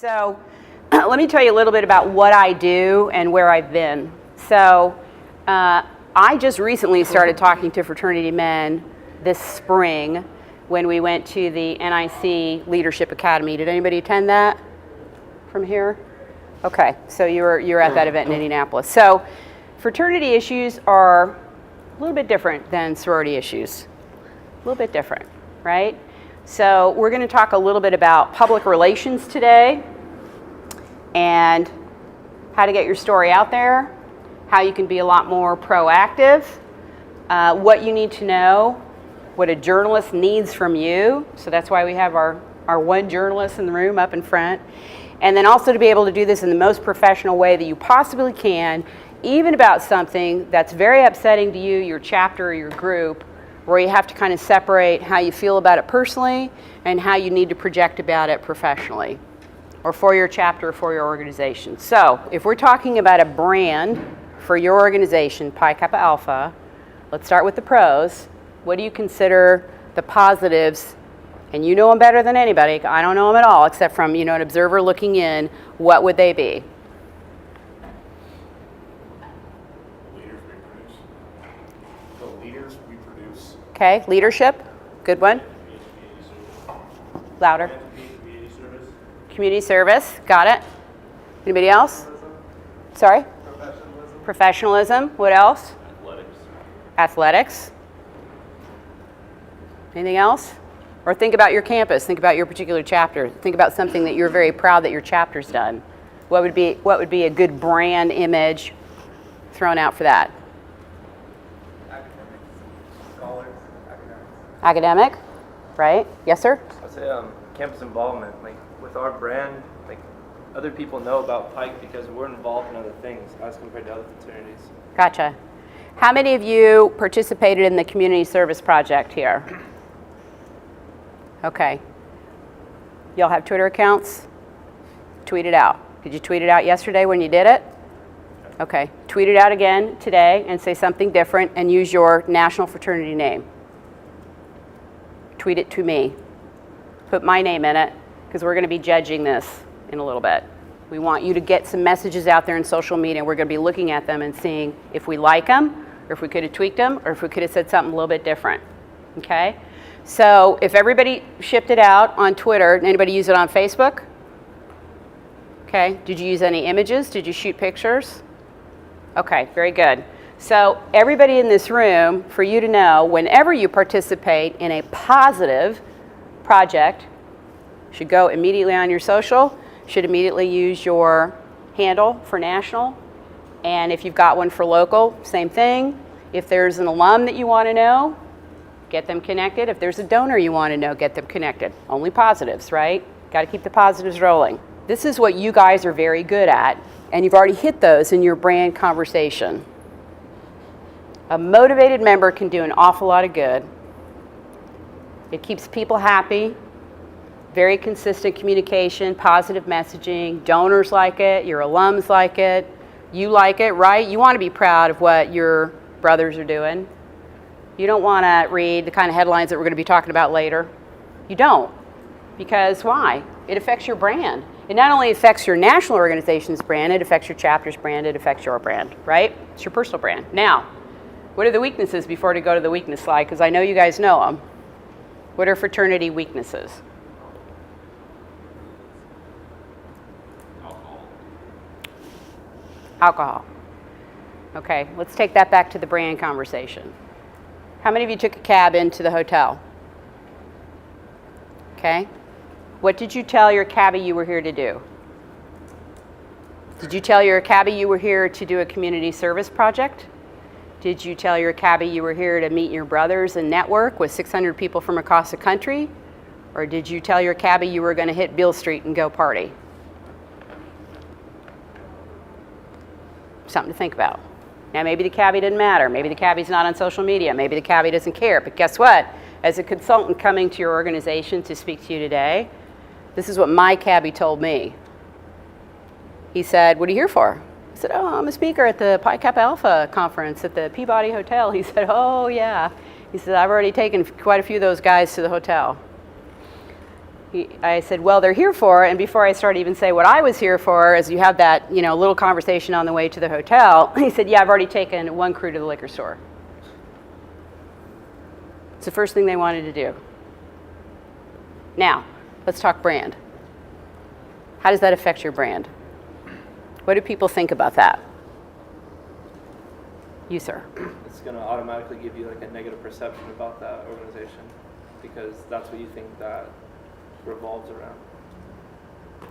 So let me tell you a little bit about what I do and where I've been. So I just recently started talking to fraternity men this spring when we went to the NIC Leadership Academy. Did anybody attend that from here? Okay, so you're at that event in Indianapolis. So fraternity issues are a little bit different than sorority issues. A little bit different, right? So we're going to talk a little bit about public relations today and how to get your story out there, how you can be a lot more proactive, what you need to know, what a journalist needs from you. So that's why we have our one journalist in the room up in front. And then also to be able to do this in the most professional way that you possibly can, even about something that's very upsetting to you, your chapter or your group, where you have to kind of separate how you feel about it personally and how you need to project about it professionally, or for your chapter or for your organization. So if we're talking about a brand for your organization, Pi Kappa Alpha, let's start with the pros. What do you consider the positives? And you know them better than anybody. I don't know them at all, except from, an observer looking in. What would they be? Leaders we produce. Okay, leadership, good one. Louder. Community service, got it. Anybody else? Sorry? Professionalism, what else? Athletics. Anything else? Or think about your campus, think about your particular chapter, think about something that you're very proud that your chapter's done. What would be a good brand image thrown out for that? Scholars, Academic, right? Yes, sir? I'd say campus involvement. Like with our brand, like other people know about PIKE because we're involved in other things as compared to other fraternities. Gotcha. How many of you participated in the community service project here? Okay. Y'all have Twitter accounts? Tweet it out. Did you tweet it out yesterday when you did it? Okay. Tweet it out again today and say something different and use your national fraternity name. Tweet it to me. Put my name in it because we're going to be judging this in a little bit. We want you to get some messages out there in social media. We're going to be looking at them and seeing if we like them or if we could have tweaked them or if we could have said something a little bit different. Okay? So if everybody shipped it out on Twitter, anybody use it on Facebook? Okay. Did you use any images? Did you shoot pictures? Okay, very good. So everybody in this room, for you to know, whenever you participate in a positive project, should go immediately on your social, should immediately use your handle for national, and if you've got one for local, same thing. If there's an alum that you want to know, get them connected. If there's a donor you want to know, get them connected. Only positives, right? Got to keep the positives rolling. This is what you guys are very good at, and you've already hit those in your brand conversation. A motivated member can do an awful lot of good. It keeps people happy, very consistent communication, positive messaging. Donors like it, your alums like it, you like it, right? You want to be proud of what your brothers are doing. You don't want to read the kind of headlines that we're going to be talking about later. You don't. Because why? It affects your brand. It not only affects your national organization's brand, it affects your chapter's brand, it affects your brand, right? It's your personal brand. Now, what are the weaknesses before we go to the weakness slide? Because I know you guys know them. What are fraternity weaknesses? Alcohol. Okay, let's take that back to the brand conversation. How many of you took a cab into the hotel? Okay. What did you tell your cabbie you were here to do? Did you tell your cabbie you were here to do a community service project? Did you tell your cabbie you were here to meet your brothers and network with 600 people from across the country? Or did you tell your cabbie you were going to hit Beale Street and go party? Something to think about. Now, maybe the cabbie didn't matter. Maybe the cabbie's not on social media. Maybe the cabbie doesn't care. But guess what? As a consultant coming to your organization to speak to you today, this is what my cabbie told me. He said, "What are you here for?" I said, "Oh, I'm a speaker at the Pi Kappa Alpha conference at the Peabody Hotel." He said, "Oh, yeah." He said, "I've already taken quite a few of those guys to the hotel." I said, well, they're here for, and before I started even say what I was here for, as you have that, little conversation on the way to the hotel, he said, yeah, I've already taken one crew to the liquor store. It's the first thing they wanted to do. Now, let's talk brand. How does that affect your brand? What do people think about that? You, sir. It's going to automatically give you like a negative perception about that organization because that's what you think that revolves around.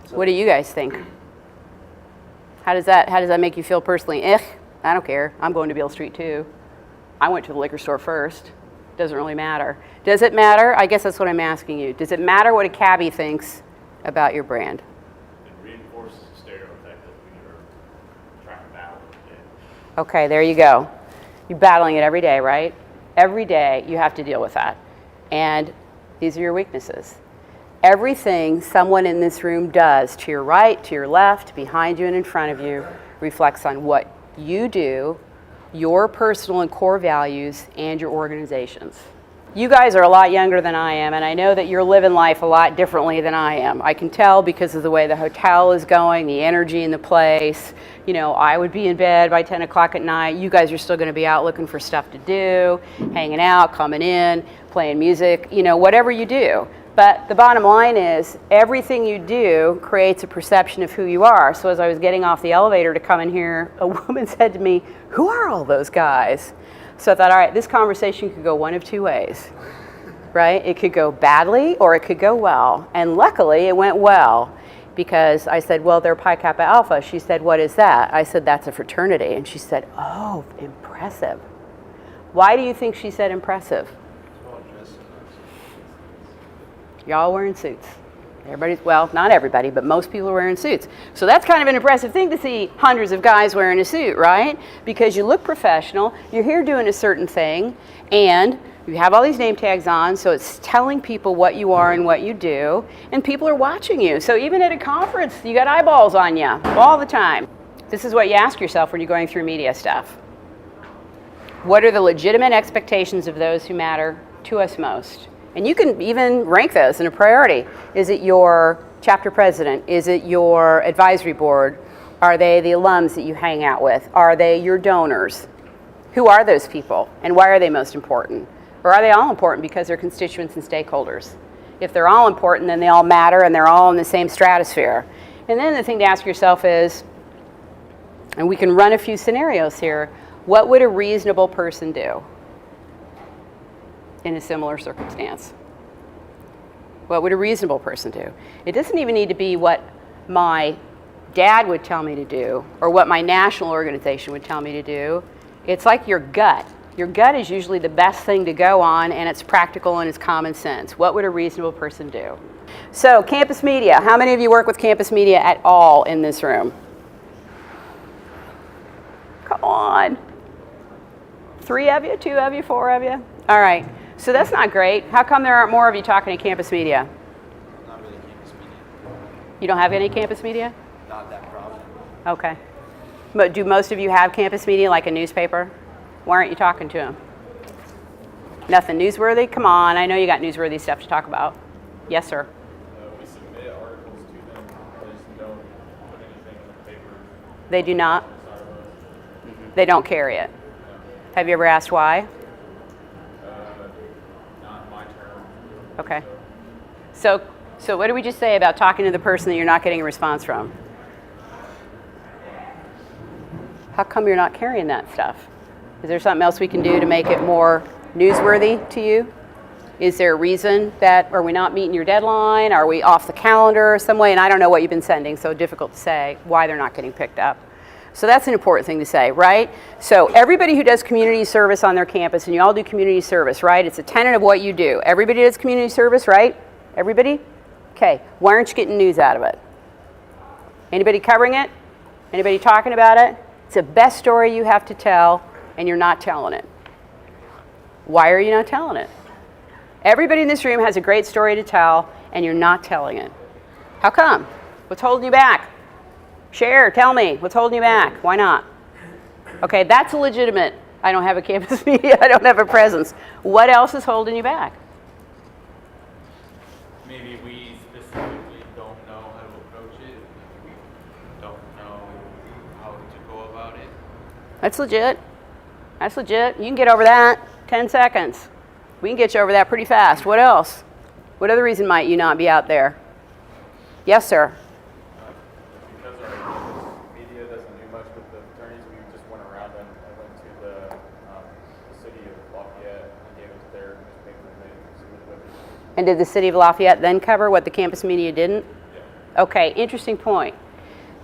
So what do you guys think? How does that make you feel personally? I don't care. I'm going to Beale Street too. I went to the liquor store first. Doesn't really matter. Does it matter? I guess that's what I'm asking you. Does it matter what a cabbie thinks about your brand? It reinforces the stereotype that we are trying to battle it. Okay, there you go. You're battling it every day, right? Every day you have to deal with that. And these are your weaknesses. Everything someone in this room does, to your right, to your left, behind you, and in front of you, reflects on what you do, your personal and core values, and your organization's. You guys are a lot younger than I am, and I know that you're living life a lot differently than I am. I can tell because of the way the hotel is going, the energy in the place. I would be in bed by 10 o'clock at night. You guys are still going to be out looking for stuff to do, hanging out, coming in, playing music, whatever you do. But the bottom line is everything you do creates a perception of who you are. So as I was getting off the elevator to come in here, a woman said to me, who are all those guys? So I thought, all right, this conversation could go one of two ways, right? It could go badly or it could go well. And luckily it went well because I said, well, they're Pi Kappa Alpha. She said, what is that? I said, that's a fraternity. And she said, oh, impressive. Why do you think she said impressive? Y'all wearing suits. Well, not everybody, but most people are wearing suits. So that's kind of an impressive thing to see hundreds of guys wearing a suit, right? Because you look professional, you're here doing a certain thing, and you have all these name tags on, so it's telling people what you are and what you do, and people are watching you. So even at a conference, you got eyeballs on you all the time. This is what you ask yourself when you're going through media stuff. What are the legitimate expectations of those who matter to us most? And you can even rank those in a priority. Is it your chapter president? Is it your advisory board? Are they the alums that you hang out with? Are they your donors? Who are those people? And why are they most important? Or are they all important because they're constituents and stakeholders? If they're all important, then they all matter and they're all in the same stratosphere. And then the thing to ask yourself is, and we can run a few scenarios here, what would a reasonable person do in a similar circumstance? What would a reasonable person do? It doesn't even need to be what my dad would tell me to do or what my national organization would tell me to do. It's like your gut. Your gut is usually the best thing to go on, and it's practical and it's common sense. What would a reasonable person do? So, campus media. How many of you work with campus media at all in this room? Come on. 3 of you, 2 of you, 4 of you? All right. So that's not great. How come there aren't more of you talking to campus media? Not really campus media. You don't have any campus media? Not that prominent. Okay. But do most of you have campus media, like a newspaper? Why aren't you talking to them? Nothing newsworthy? Come on, I know you got newsworthy stuff to talk about. Yes, sir. We submit articles to them, they just don't put anything in the paper. They do not? They don't carry it. Have you ever asked why? Not my term. Okay. So what did we just say about talking to the person that you're not getting a response from? How come you're not carrying that stuff? Is there something else we can do to make it more newsworthy to you? Is there a reason that, are we not meeting your deadline? Are we off the calendar some way? And I don't know what you've been sending, so difficult to say why they're not getting picked up. So that's an important thing to say, right? So everybody who does community service on their campus, and you all do community service, right? It's a tenet of what you do. Everybody does community service, right? Everybody? Okay, why aren't you getting news out of it? Anybody covering it? Anybody talking about it? It's the best story you have to tell, and you're not telling it. Why are you not telling it? Everybody in this room has a great story to tell, and you're not telling it. How come? What's holding you back? Share, tell me, what's holding you back? Why not? Okay, that's a legitimate, I don't have a campus media, I don't have a presence. What else is holding you back? Maybe we That's legit. That's legit. You can get over that 10 seconds. We can get you over that pretty fast. What else? What other reason might you not be out there? Yes, sir. Because our media doesn't do much with the attorneys, we just went around them. I went to the city of Lafayette and gave it to their newspaper and they submitted with it. And did the city of Lafayette then cover what the campus media didn't? Yeah. Okay, interesting point.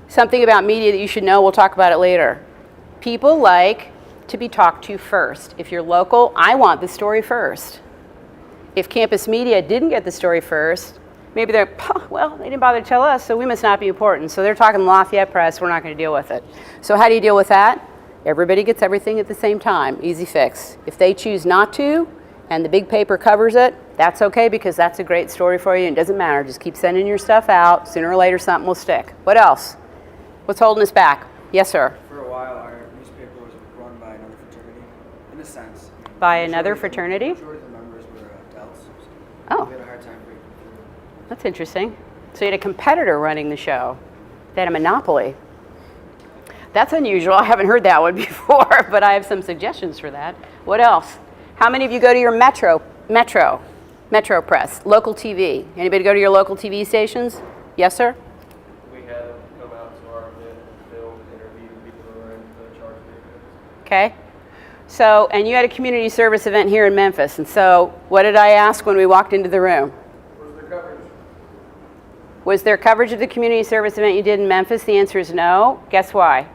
Something about media that you should know, we'll talk about it later. People like to be talked to first. If you're local, I want the story first. If campus media didn't get the story first, maybe they're, well, they didn't bother to tell us, so we must not be important. So they're talking Lafayette Press, we're not going to deal with it. So how do you deal with that? Everybody gets everything at the same time. Easy fix. If they choose not to, and the big paper covers it, that's okay because that's a great story for you and it doesn't matter. Just keep sending your stuff out. Sooner or later, something will stick. What else? What's holding us back? Yes, sir. For a while, our newspaper was run by another fraternity, in a sense. By another fraternity? Majority of the members were adults. So Oh. we had a hard time breaking through. That's interesting. So you had a competitor running the show. They had a monopoly. That's unusual. I haven't heard that one before, but I have some suggestions for that. What else? How many of you go to your Metro Press, local TV? Anybody go to your local TV stations? Yes, sir? We had them come out to our event and film, interview people who were in the charge of. Okay. So, and you had a community service event here in Memphis. And so, what did I ask when we walked into the room? Where's the coverage? Was there coverage of the community service event you did in Memphis? The answer is no. Guess why?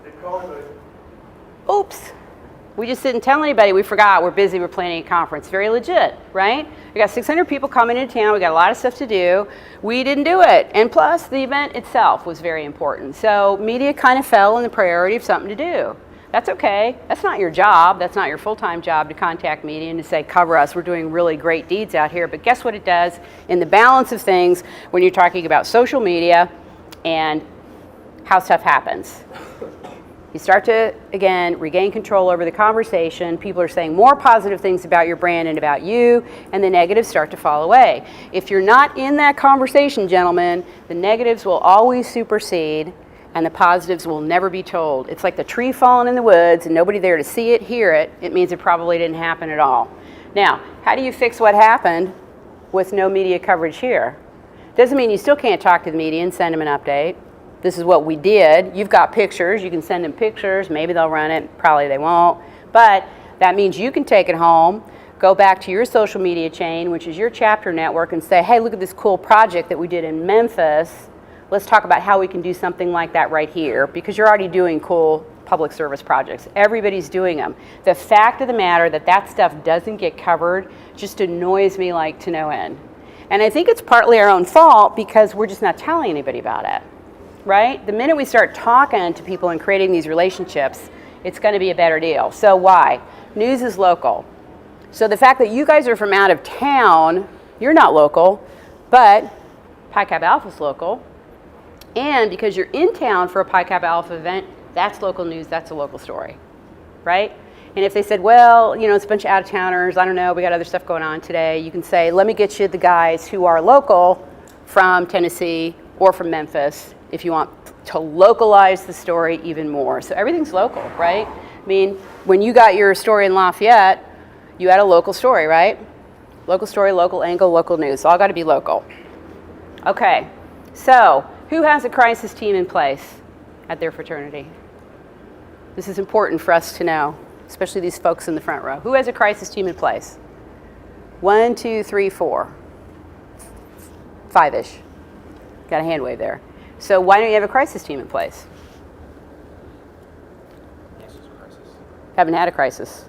They called me. Oops. We just didn't tell anybody. We forgot. We're busy. We're planning a conference. Very legit, right? We got 600 people coming into town. We got a lot of stuff to do. We didn't do it. And plus, the event itself was very important. So media kind of fell in the priority of something to do. That's okay. That's not your job. That's not your full-time job to contact media and to say, cover us. We're doing really great deeds out here. But guess what it does in the balance of things when you're talking about social media and how stuff happens? You start to, again, regain control over the conversation. People are saying more positive things about your brand and about you, and the negatives start to fall away. If you're not in that conversation, gentlemen, the negatives will always supersede, and the positives will never be told. It's like the tree falling in the woods and nobody there to see it, hear it. It means it probably didn't happen at all. Now, how do you fix what happened with no media coverage here? Doesn't mean you still can't talk to the media and send them an update. This is what we did. You've got pictures. You can send them pictures. Maybe they'll run it. Probably they won't. But that means you can take it home, go back to your social media chain, which is your chapter network, and say, hey, look at this cool project that we did in Memphis. Let's talk about how we can do something like that right here, because you're already doing cool public service projects. Everybody's doing them. The fact of the matter that that stuff doesn't get covered just annoys me like to no end. And I think it's partly our own fault because we're just not telling anybody about it. Right? The minute we start talking to people and creating these relationships, it's going to be a better deal. So why? News is local. So the fact that you guys are from out of town, you're not local, but Pi Kappa Alpha is local. And because you're in town for a Pi Kappa Alpha event, that's local news, that's a local story. Right? And if they said, well, you know, it's a bunch of out-of-towners, I don't know, we got other stuff going on today, you can say, let me get you the guys who are local from Tennessee or from Memphis, if you want to localize the story even more. So everything's local, right? I mean, when you got your story in Lafayette, you had a local story, right? Local story, local angle, local news. All got to be local. Okay, so who has a crisis team in place at their fraternity? This is important for us to know, especially these folks in the front row. Who has a crisis team in place? 1, 2, 3, 4. 5-ish. Got a hand wave there. So why don't you have a crisis team in place? Haven't had a crisis.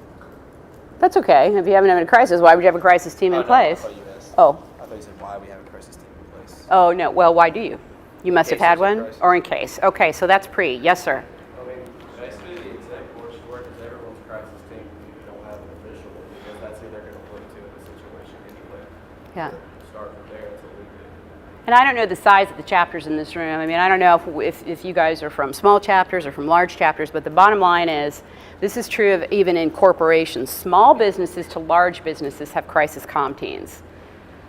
That's okay. If you haven't had a crisis, why would you have a crisis team in place? I thought you asked. Oh. I thought you said why we have a crisis team in place. Oh, no. Well, why do you? You must have case had there's a one? crisis. Or in case. Okay, so that's pre. Yes, sir. I mean, basically, the exact course work is everyone's crisis team. You don't have an official because that's who they're going to look to in the situation anyway. Yeah. Start from there. That's what we do. And I don't know the size of the chapters in this room. I mean, I don't know if you guys are from small chapters or from large chapters, but the bottom line is, this is true of even in corporations. Small businesses to large businesses have crisis comm teams.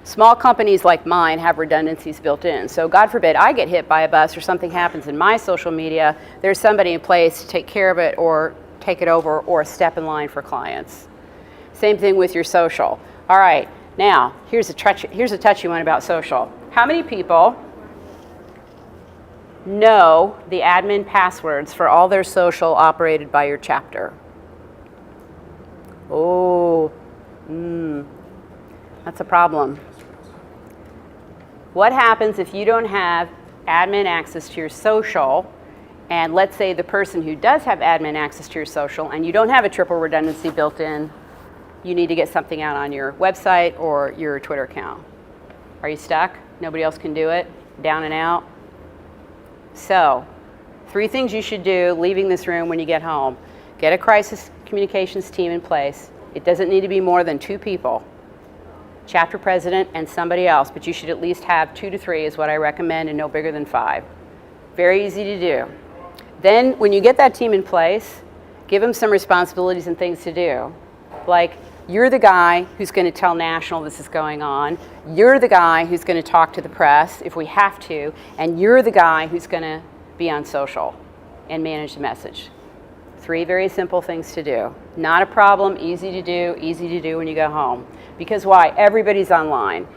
Small companies like mine have redundancies built in. So God forbid I get hit by a bus or something happens in my social media, there's somebody in place to take care of it or take it over or step in line for clients. Same thing with your social. All right, now here's a touchy one about social. How many people know the admin passwords for all their social operated by your chapter? Oh, that's a problem. What happens if you don't have admin access to your social, and let's say the person who does have admin access to your social and you don't have a triple redundancy built in, you need to get something out on your website or your Twitter account. Are you stuck? Nobody else can do it? Down and out? So, 3 things you should do leaving this room when you get home. Get a crisis communications team in place. It doesn't need to be more than 2 people. Chapter president and somebody else, but you should at least have 2 to 3 is what I recommend, and no bigger than 5. Very easy to do. Then when you get that team in place, give them some responsibilities and things to do. Like, you're the guy who's going to tell National this is going on. You're the guy who's going to talk to the press if we have to. And you're the guy who's going to be on social and manage the message. 3 very simple things to do. Not a problem, easy to do when you go home. Because why? Everybody's online.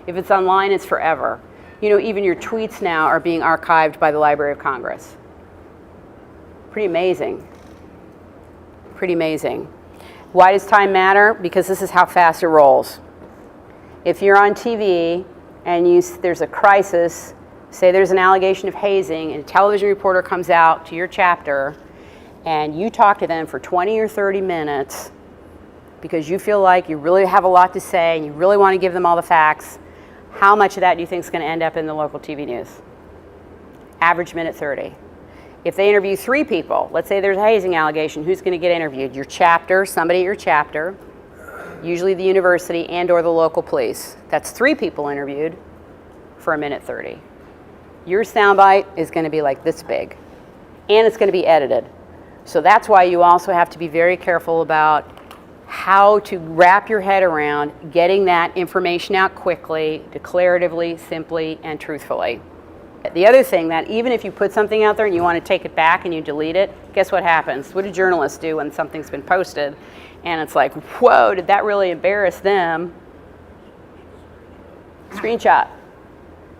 If it's online, it's forever. You know, even your tweets now are being archived by the Library of Congress. Pretty amazing. Pretty amazing. Why does time matter? Because this is how fast it rolls. If you're on TV and there's a crisis, say there's an allegation of hazing, and a television reporter comes out to your chapter, and you talk to them for 20 or 30 minutes because you feel like you really have a lot to say and you really want to give them all the facts, how much of that do you think is going to end up in the local TV news? Average minute 30. If they interview 3 people, let's say there's a hazing allegation, who's going to get interviewed? Your chapter, somebody at your chapter, usually the university and or the local police. That's 3 people interviewed for a minute 30. Your soundbite is going to be like this big, and it's going to be edited. So that's why you also have to be very careful about how to wrap your head around getting that information out quickly, declaratively, simply, and truthfully. The other thing, that even if you put something out there and you want to take it back and you delete it, guess what happens? What do journalists do when something's been posted and it's like, whoa, did that really embarrass them? Screenshot.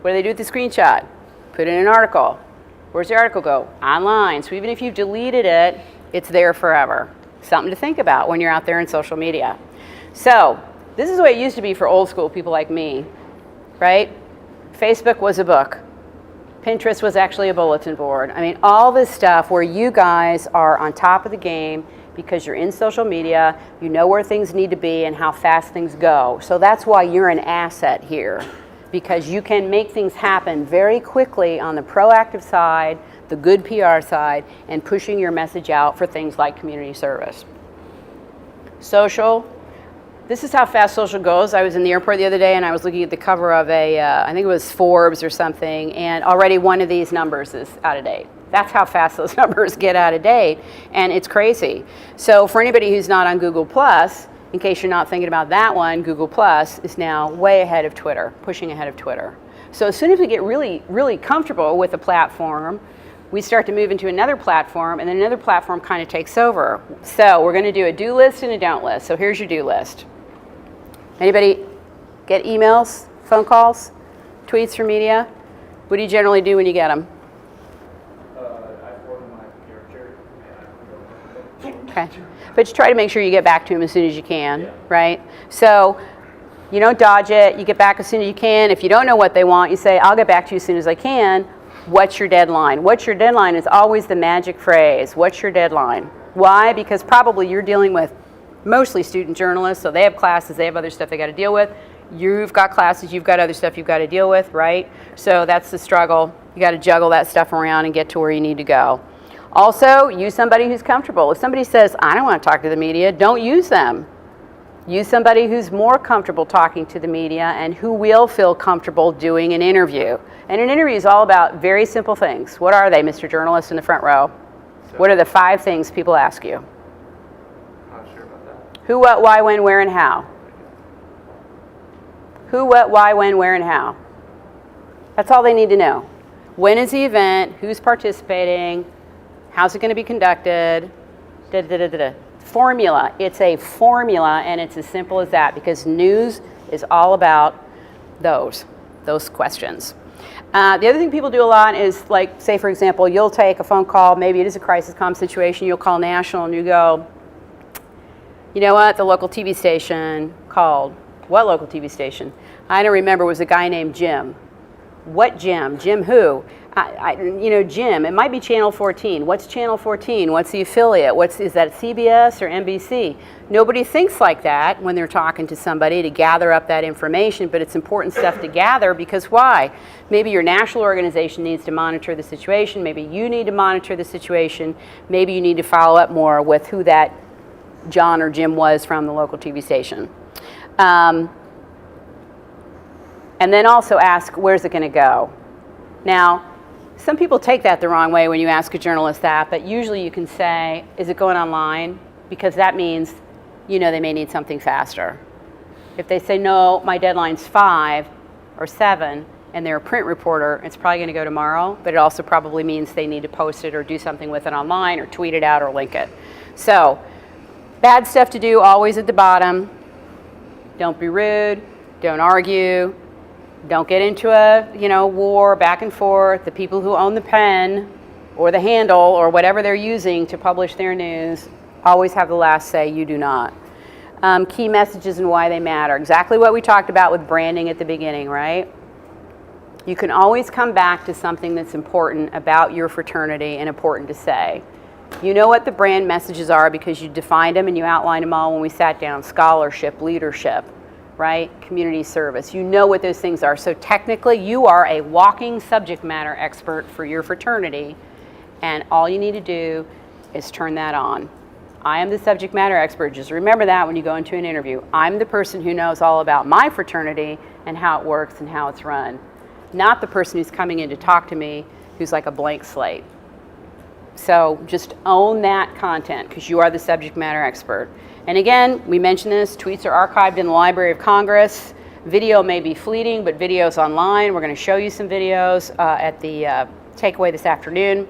What do they do with the screenshot? Put it in an article. Where's the article go? Online. So even if you've deleted it, it's there forever. Something to think about when you're out there in social media. So this is the way it used to be for old school people like me, right? Facebook was a book. Pinterest was actually a bulletin board. I mean, all this stuff where you guys are on top of the game because you're in social media, you know where things need to be and how fast things go. So that's why you're an asset here, because you can make things happen very quickly on the proactive side, the good PR side, and pushing your message out for things like community service. Social. This is how fast social goes. I was in the airport the other day and I was looking at the cover of I think it was Forbes or something, and already one of these numbers is out of date. That's how fast those numbers get out of date, and it's crazy. So for anybody who's not on Google+, in case you're not thinking about that one, Google+ is now way ahead of Twitter, pushing ahead of Twitter. So as soon as we get really, really comfortable with a platform, we start to move into another platform, and then another platform kind of takes over. So we're going to do a do list and a don't list. So here's your do list. Anybody get emails, phone calls, tweets from media? What do you generally do when you get them? I forward my PR chair. Okay. But you try to make sure you get back to them as soon as you can, right? So you don't dodge it. You get back as soon as you can. If you don't know what they want, you say, I'll get back to you as soon as I can. What's your deadline? What's your deadline is always the magic phrase. What's your deadline? Why? Because probably you're dealing with mostly student journalists, so they have classes, they have other stuff they got to deal with. You've got classes, you've got other stuff you've got to deal with, right? So that's the struggle. You got to juggle that stuff around and get to where you need to go. Also, use somebody who's comfortable. If somebody says, I don't want to talk to the media, don't use them. Use somebody who's more comfortable talking to the media and who will feel comfortable doing an interview. And an interview is all about very simple things. What are they, Mr. Journalist in the front row? What are the 5 things people ask you? Not sure about that. Who, what, why, when, where, and how? Who, what, why, when, where, and how. That's all they need to know. When is the event? Who's participating? How's it going to be conducted? Da, da, da, da, da. Formula. It's a formula, and it's as simple as that, because news is all about those questions. The other thing people do a lot is, like, say, for example, you'll take a phone call. Maybe it is a crisis comm situation. You'll call national, and you go, you know what? The local TV station called. What local TV station? I don't remember. It was a guy named Jim. What Jim? Jim who? Jim. It might be Channel 14. What's Channel 14? What's the affiliate? Is that CBS or NBC? Nobody thinks like that when they're talking to somebody to gather up that information, but it's important stuff to gather, because why? Maybe your national organization needs to monitor the situation. Maybe you need to monitor the situation. Maybe you need to follow up more with who that John or Jim was from the local TV station. And then also ask, where's it going to go? Now, some people take that the wrong way when you ask a journalist that, but usually you can say, is it going online? Because that means, they may need something faster. If they say, no, my deadline's 5 or 7, and they're a print reporter, it's probably going to go tomorrow, but it also probably means they need to post it or do something with it online or tweet it out or link it. So, bad stuff to do always at the bottom. Don't be rude, don't argue, don't get into a war back and forth. The people who own the pen or the handle or whatever they're using to publish their news always have the last say. You do not. Key messages and why they matter. Exactly what we talked about with branding at the beginning, right? You can always come back to something that's important about your fraternity and important to say. You know what the brand messages are because you defined them and you outlined them all when we sat down. Scholarship, leadership, right? Community service. You know what those things are. So technically, you are a walking subject matter expert for your fraternity, and all you need to do is turn that on. I am the subject matter expert. Just remember that when you go into an interview. I'm the person who knows all about my fraternity and how it works and how it's run, not the person who's coming in to talk to me who's like a blank slate. So just own that content because you are the subject matter expert. And again, we mentioned this, tweets are archived in the Library of Congress. Video may be fleeting, but video's online. We're going to show you some videos at the takeaway this afternoon.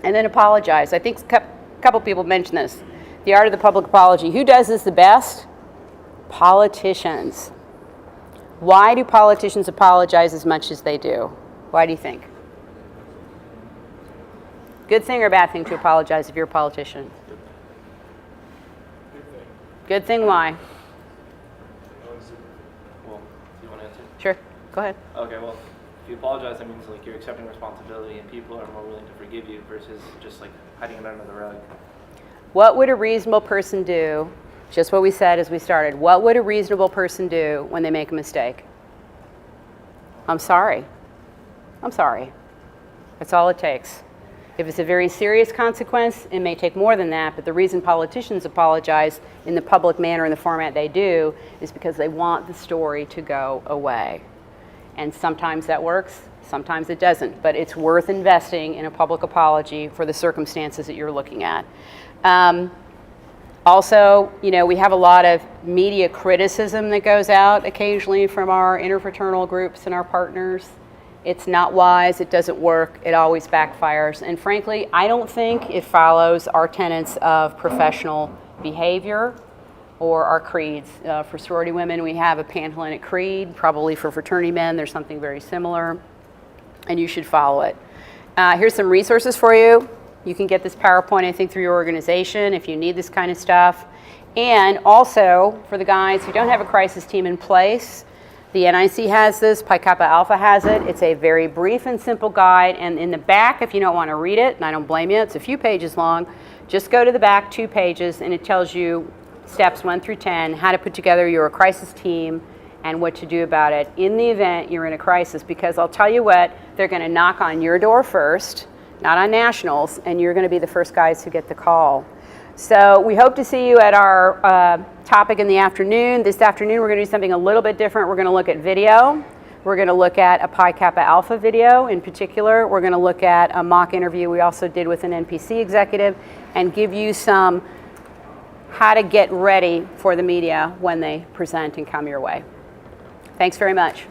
And then apologize. I think a couple people mentioned this. The art of the public apology. Who does this the best? Politicians. Why do politicians apologize as much as they do? Why do you think? Good thing or bad thing to apologize if you're a politician? Good thing, why? Well, do you want to answer? Sure, go ahead. Okay, well, if you apologize, that means like you're accepting responsibility and people are more willing to forgive you versus just like hiding it under the rug. What would a reasonable person do? Just what we said as we started. What would a reasonable person do when they make a mistake? I'm sorry. I'm sorry. That's all it takes. If it's a very serious consequence, it may take more than that, but the reason politicians apologize in the public manner in the format they do is because they want the story to go away. And sometimes that works, sometimes it doesn't, but it's worth investing in a public apology for the circumstances that you're looking at. Also, we have a lot of media criticism that goes out occasionally from our interfraternal groups and our partners. It's not wise, it doesn't work, it always backfires. And frankly, I don't think it follows our tenets of professional behavior or our creeds. For sorority women, we have a Panhellenic creed. Probably for fraternity men, there's something very similar, and you should follow it. Here's some resources for you. You can get this PowerPoint, I think, through your organization if you need this kind of stuff. And also, for the guys who don't have a crisis team in place, the NIC has this, Pi Kappa Alpha has it. It's a very brief and simple guide. And in the back, if you don't want to read it, and I don't blame you, it's a few pages long, just go to the back 2 pages and it tells you steps 1 through 10, how to put together your crisis team and what to do about it in the event you're in a crisis. Because I'll tell you what, they're going to knock on your door first, not on nationals, and you're going to be the first guys who get the call. So we hope to see you at our topic in the afternoon. This afternoon we're going to do something a little bit different. We're going to look at video. We're going to look at a Pi Kappa Alpha video in particular. We're going to look at a mock interview we also did with an NPC executive and give you some how to get ready for the media when they present and come your way. Thanks very much.